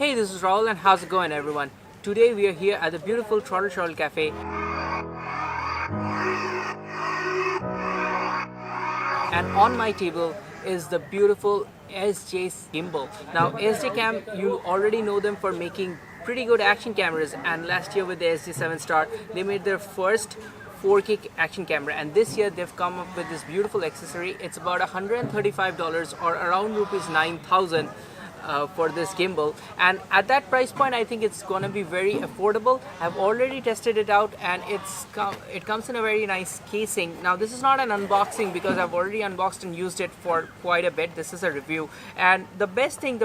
Hey, this is Rahul and how's it going everyone? Today we are here at the beautiful Throttle Cafe and on my table is the beautiful SJ gimbal. Now SJ Cam, you already know them for making pretty good action cameras, and last year with the SJ7 Star they made their first 4K action camera, and this year they've come up with this beautiful accessory. It's about $135 or around rupees 9,000 for this gimbal, and at that price point I think it's gonna be very affordable. I've already tested it out and it comes in a very nice casing. Now this is not an unboxing because I've already unboxed and used it for quite a bit. This is a review, and the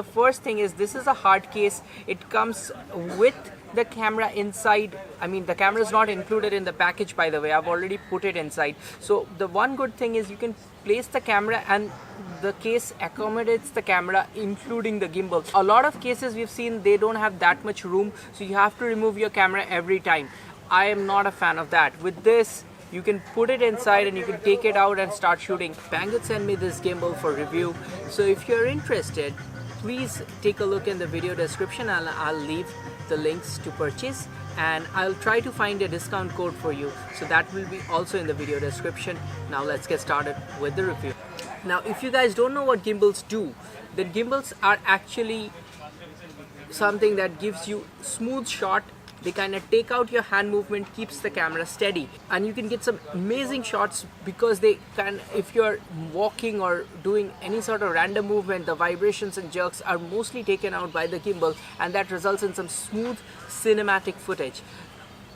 first thing is this is a hard case. It comes with the camera inside. I mean, the camera is not included in the package, by the way. I've already put it inside. So the one good thing is you can place the camera and the case accommodates the camera including the gimbal. A lot of cases we've seen, they don't have that much room, so you have to remove your camera every time. I am not a fan of that. With this you can put it inside and you can take it out and start shooting. Banggood sent me this gimbal for review, so if you're interested, please take a look in the video description. I'll leave the links to purchase, and I'll try to find a discount code for you, so that will be also in the video description. Now let's get started with the review. Now if you guys don't know what gimbals do, then gimbals are actually something that gives you smooth shot. They kind of take out your hand movement, keeps the camera steady, and you can get some amazing shots because they can, if you're walking or doing any sort of random movement, the vibrations and jerks are mostly taken out by the gimbal, and that results in some smooth cinematic footage.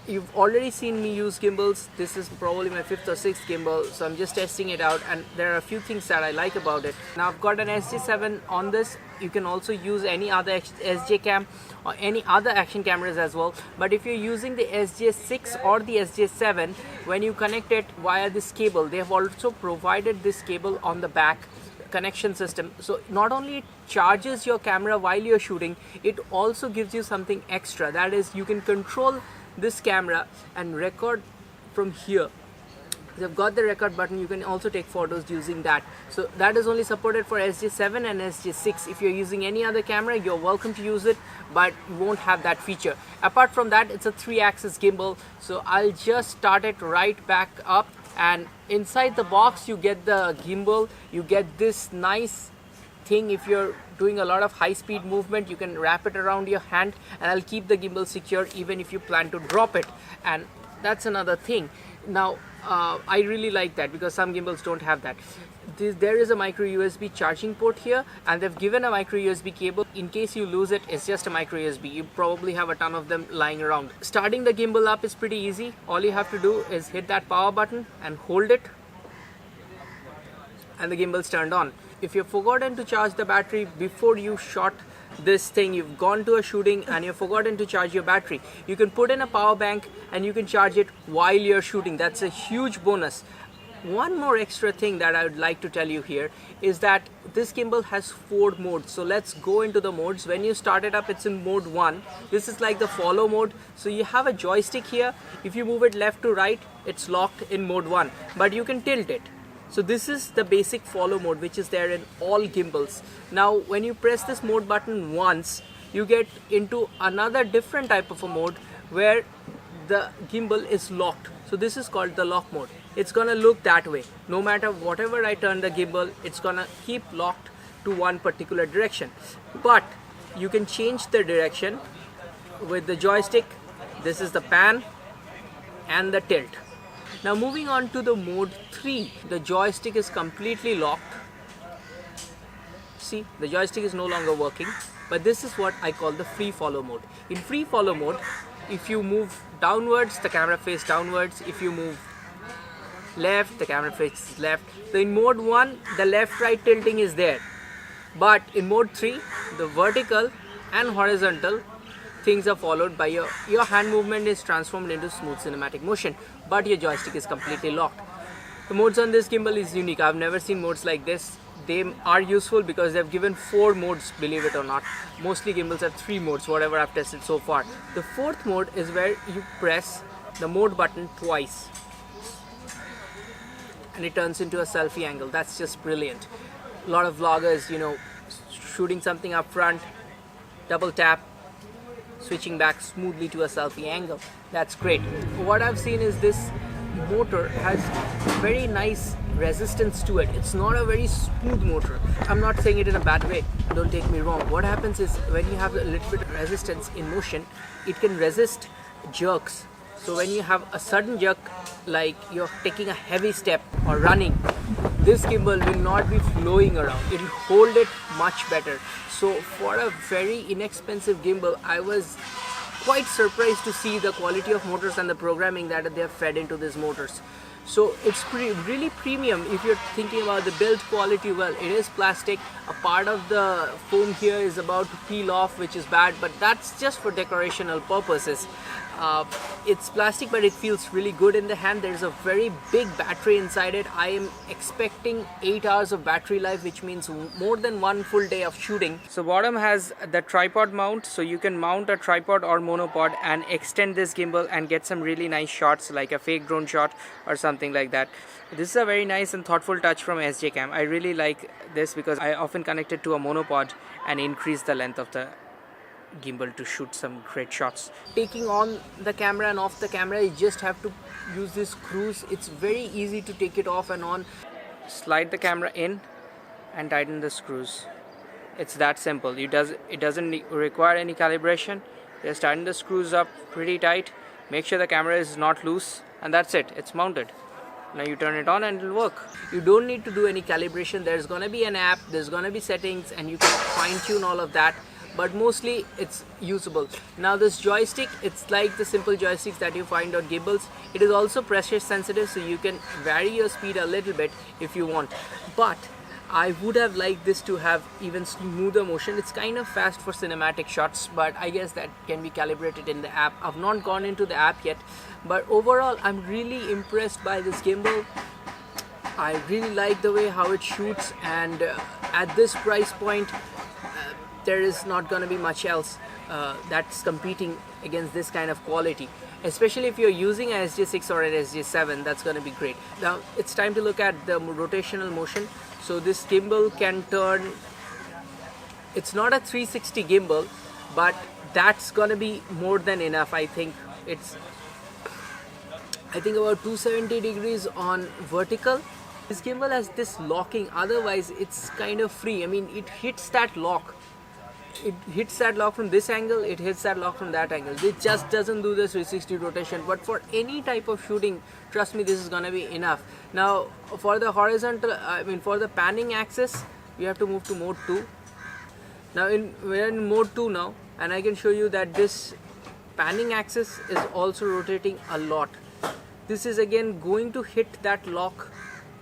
You've already seen me use gimbals. This is probably my 5th or 6th gimbal, so I'm just testing it out, and there are a few things that I like about it. Now I've got an SJ7 on this. You can also use any other SJ Cam or any other action cameras as well, but if you're using the SJ6 or the SJ7, when you connect it via this cable, they have also provided this cable on the back connection system. So not only it charges your camera while you're shooting, it also gives you something extra. That is, you can control this camera and record from here. They've got the record button. You can also take photos using that. So that is only supported for SJ7 and SJ6. If you're using any other camera, you're welcome to use it, but you won't have that feature. Apart from that, it's a 3-axis gimbal. So I'll just start it right back up, and inside the box you get the gimbal. You get this nice thing. If you're doing a lot of high-speed movement, you can wrap it around your hand, and I'll keep the gimbal secure even if you plan to drop it. And that's another thing. Now I really like that because some gimbals don't have that. There is a micro USB charging port here, and they've given a micro USB cable. In case you lose it, it's just a micro USB. You probably have a ton of them lying around. Starting the gimbal up is pretty easy. All you have to do is hit that power button and hold it, and the gimbal's turned on. If you've forgotten to charge the battery before you shot this thing, you've gone to a shooting and you've forgotten to charge your battery, you can put in a power bank and you can charge it while you're shooting. That's a huge bonus. One more extra thing that I would like to tell you here is that this gimbal has 4 modes. So let's go into the modes. When you start it up, it's in mode 1. This is like the follow mode. So you have a joystick here. If you move it left to right, it's locked in mode 1, but you can tilt it. So this is the basic follow mode, which is there in all gimbals. Now when you press this mode button once, you get into another different type of a mode where the gimbal is locked. So this is called the lock mode. It's gonna look that way. No matter whatever I turn the gimbal, it's gonna keep locked to one particular direction. But you can change the direction with the joystick. This is the pan and the tilt. Now moving on to the mode 3, the joystick is completely locked. See, the joystick is no longer working, but this is what I call the free follow mode. In free follow mode, if you move downwards, the camera faces downwards. If you move left, the camera faces left. So in mode 1, the left-right tilting is there, but in mode 3, the vertical and horizontal things are followed by your hand movement is transformed into smooth cinematic motion, but your joystick is completely locked. The modes on this gimbal is unique. I've never seen modes like this. They are useful because they've given 4 modes, believe it or not. Mostly gimbals have 3 modes, whatever I've tested so far. The 4th mode is where you press the mode button twice and it turns into a selfie angle. That's just brilliant. A lot of vloggers, shooting something up front, double tap, switching back smoothly to a selfie angle. That's great. What I've seen is this motor has very nice resistance to it. It's not a very smooth motor. I'm not saying it in a bad way, don't take me wrong. What happens is when you have a little bit of resistance in motion, it can resist jerks. So when you have a sudden jerk, like you're taking a heavy step or running, this gimbal will not be flowing around. It will hold it much better. So for a very inexpensive gimbal, I was quite surprised to see the quality of motors and the programming that they have fed into these motors. So it's really premium if you're thinking about the build quality. Well, it is plastic. A part of the foam here is about to peel off, which is bad, but that's just for decorational purposes. It's plastic, but it feels really good in the hand. There's a very big battery inside it. I am expecting 8 hours of battery life, which means more than one full day of shooting. So bottom has the tripod mount, so you can mount a tripod or monopod and extend this gimbal and get some really nice shots, like a fake drone shot or something like that. This is a very nice and thoughtful touch from SJ Cam. I really like this because I often connect it to a monopod and increase the length of the gimbal to shoot some great shots. Taking on the camera and off the camera, you just have to use these screws. It's very easy to take it off and on. Slide the camera in and tighten the screws. It's that simple. It doesn't require any calibration. Just tighten the screws up pretty tight. Make sure the camera is not loose, and that's it. It's mounted. Now you turn it on and it'll work. You don't need to do any calibration. There's gonna be an app, there's gonna be settings, and you can fine-tune all of that. But mostly it's usable. Now this joystick, it's like the simple joysticks that you find on gimbals. It is also pressure sensitive, so you can vary your speed a little bit if you want. But I would have liked this to have even smoother motion. It's kind of fast for cinematic shots, but I guess that can be calibrated in the app. I've not gone into the app yet, but overall I'm really impressed by this gimbal. I really like the way how it shoots, and at this price point, there is not going to be much else that's competing against this kind of quality. Especially if you're using an SJ6 or an SJ7, that's going to be great. Now it's time to look at the rotational motion. So this gimbal can turn, it's not a 360 gimbal, but that's going to be more than enough. I think about 270 degrees on vertical. This gimbal has this locking, otherwise it's kind of free. I mean, it hits that lock. It hits that lock from this angle, it hits that lock from that angle. It just doesn't do this 360 rotation, but for any type of shooting, trust me, this is gonna be enough. Now for the horizontal, for the panning axis, you have to move to mode 2. Now we're in mode 2 now, and I can show you that this panning axis is also rotating a lot. This is again going to hit that lock.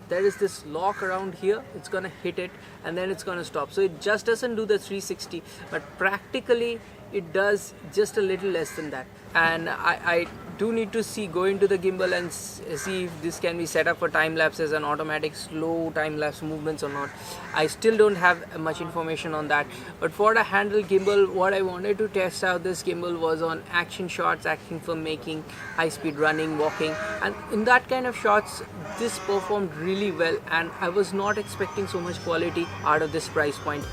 There is this lock around here, it's gonna hit it and then it's gonna stop. So it just doesn't do the 360, but practically it does just a little less than that. And I do need to go into the gimbal and see if this can be set up for time lapses and automatic slow time lapse movements or not. I still don't have much information on that, but for the handle gimbal, what I wanted to test out this gimbal was on action shots, action filmmaking, high speed running, walking, and in that kind of shots this performed really well, and I was not expecting so much quality out of this price point.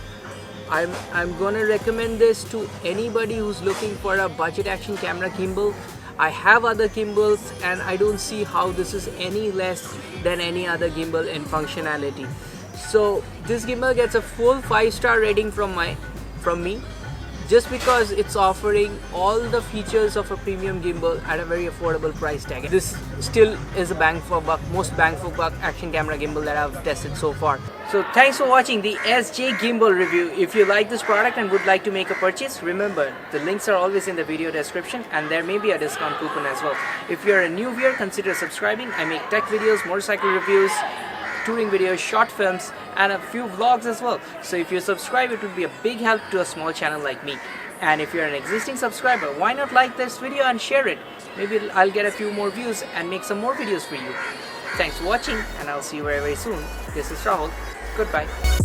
I'm gonna recommend this to anybody who's looking for a budget action camera gimbal. I have other gimbals and I don't see how this is any less than any other gimbal in functionality. So this gimbal gets a full 5-star rating from me, just because it's offering all the features of a premium gimbal at a very affordable price tag. This still is a bang for buck, most bang for buck action camera gimbal that I've tested so far. So thanks for watching the SJ gimbal review. If you like this product and would like to make a purchase, remember the links are always in the video description, and there may be a discount coupon as well. If you're a new viewer, consider subscribing. I make tech videos, motorcycle reviews, touring videos, short films, and a few vlogs as well. So if you subscribe, it would be a big help to a small channel like me. And if you're an existing subscriber, why not like this video and share it? Maybe I'll get a few more views and make some more videos for you. Thanks for watching, and I'll see you very, very soon. This is Rahul. Goodbye.